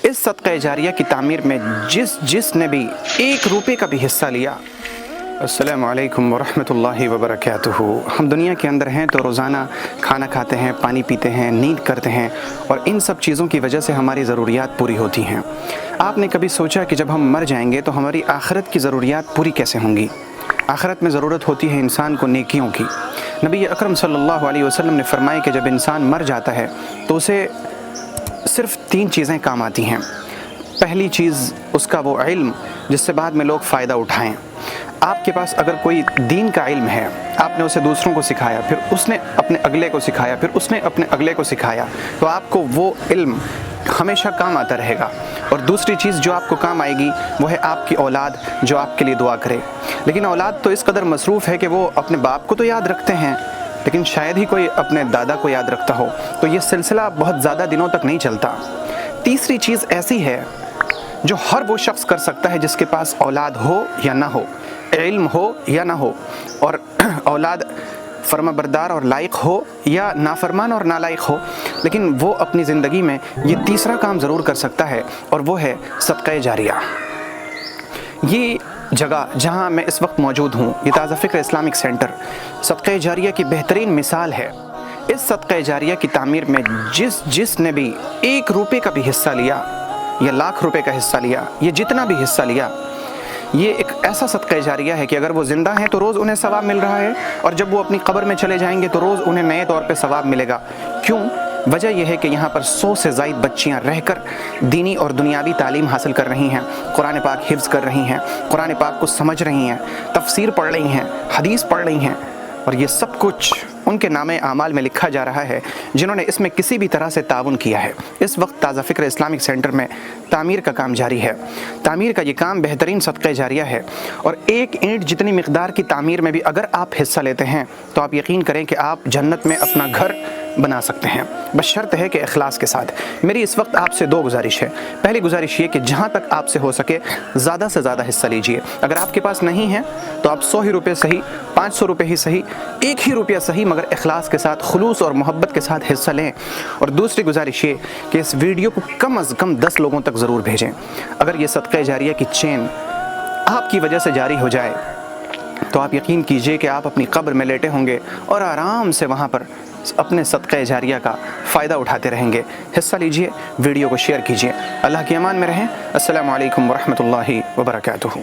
اس صدقہ جاریہ کی تعمیر میں جس نے بھی 1 روپے کا بھی حصہ لیا۔ السلام علیکم ورحمۃ اللہ وبرکاتہ۔ ہم دنیا کے اندر ہیں تو روزانہ کھانا کھاتے ہیں، پانی پیتے ہیں، نیند کرتے ہیں، اور ان سب چیزوں کی وجہ سے ہماری ضروریات پوری ہوتی ہیں۔ آپ نے کبھی سوچا کہ جب ہم مر جائیں گے تو ہماری آخرت کی ضروریات پوری کیسے ہوں گی؟ آخرت میں ضرورت ہوتی ہے انسان کو نیکیوں کی۔ نبی اکرم صلی اللہ علیہ وسلم نے فرمایا کہ جب انسان مر جاتا ہے تو اسے صرف 3 چیزیں کام آتی ہیں۔ پہلی چیز اس کا وہ علم جس سے بعد میں لوگ فائدہ اٹھائیں۔ آپ کے پاس اگر کوئی دین کا علم ہے، آپ نے اسے دوسروں کو سکھایا، پھر اس نے اپنے اگلے کو سکھایا، پھر اس نے اپنے اگلے کو سکھایا، تو آپ کو وہ علم ہمیشہ کام آتا رہے گا۔ اور دوسری چیز جو آپ کو کام آئے گی وہ ہے آپ کی اولاد جو آپ کے لیے دعا کرے۔ لیکن اولاد تو اس قدر مصروف ہے کہ وہ اپنے باپ کو تو یاد رکھتے ہیں، لیکن شاید ہی کوئی اپنے دادا کو یاد رکھتا ہو، تو یہ سلسلہ بہت زیادہ دنوں تک نہیں چلتا۔ تیسری چیز ایسی ہے جو ہر وہ شخص کر سکتا ہے جس کے پاس اولاد ہو یا نہ ہو، علم ہو یا نہ ہو، اور اولاد فرما بردار اور لائق ہو یا نافرمان اور نالائق ہو، لیکن وہ اپنی زندگی میں یہ تیسرا کام ضرور کر سکتا ہے، اور وہ ہے صدقہ جاریہ۔ یہ جگہ جہاں میں اس وقت موجود ہوں، یہ تازہ فکر اسلامک سینٹر صدقہ جاریہ کی بہترین مثال ہے۔ اس صدقہ جاریہ کی تعمیر میں جس نے بھی 1 روپے کا بھی حصہ لیا یا لاکھ روپے کا حصہ لیا، یہ جتنا بھی حصہ لیا، یہ ایک ایسا صدقہ جاریہ ہے کہ اگر وہ زندہ ہیں تو روز انہیں ثواب مل رہا ہے، اور جب وہ اپنی قبر میں چلے جائیں گے تو روز انہیں نئے طور پہ ثواب ملے گا۔ کیوں؟ وجہ یہ ہے کہ یہاں پر 100 سے زائد بچیاں رہ کر دینی اور دنیاوی تعلیم حاصل کر رہی ہیں، قرآن پاک حفظ کر رہی ہیں، قرآن پاک کو سمجھ رہی ہیں، تفسیر پڑھ رہی ہیں، حدیث پڑھ رہی ہیں، اور یہ سب کچھ ان کے نام اعمال میں لکھا جا رہا ہے جنہوں نے اس میں کسی بھی طرح سے تعاون کیا ہے۔ اس وقت تازہ فکر اسلامک سینٹر میں تعمیر کا کام جاری ہے۔ تعمیر کا یہ کام بہترین صدقہ جاریہ ہے، اور 1 اینٹ جتنی مقدار کی تعمیر میں بھی اگر آپ حصہ لیتے ہیں تو آپ یقین کریں کہ آپ جنت میں اپنا گھر بنا سکتے ہیں، بس شرط ہے کہ اخلاص کے ساتھ۔ میری اس وقت آپ سے 2 گزارش ہے۔ پہلی گزارش یہ کہ جہاں تک آپ سے ہو سکے زیادہ سے زیادہ حصہ لیجئے۔ اگر آپ کے پاس نہیں ہے تو آپ 100 ہی روپے صحیح، 500 روپے ہی صحیح، 1 ہی روپیہ صحیح، مگر اخلاص کے ساتھ، خلوص اور محبت کے ساتھ حصہ لیں۔ اور دوسری گزارش یہ کہ اس ویڈیو کو کم از کم 10 لوگوں تک ضرور بھیجیں۔ اگر یہ صدقہ جاریہ کی چین آپ کی وجہ سے جاری ہو جائے تو آپ یقین کیجئے کہ آپ اپنی قبر میں لیٹے ہوں گے اور آرام سے وہاں پر اپنے صدقہ جاریہ کا فائدہ اٹھاتے رہیں گے۔ حصہ لیجئے، ویڈیو کو شیئر کیجئے۔ اللہ کی امان میں رہیں۔ السلام علیکم ورحمۃ اللہ وبرکاتہ۔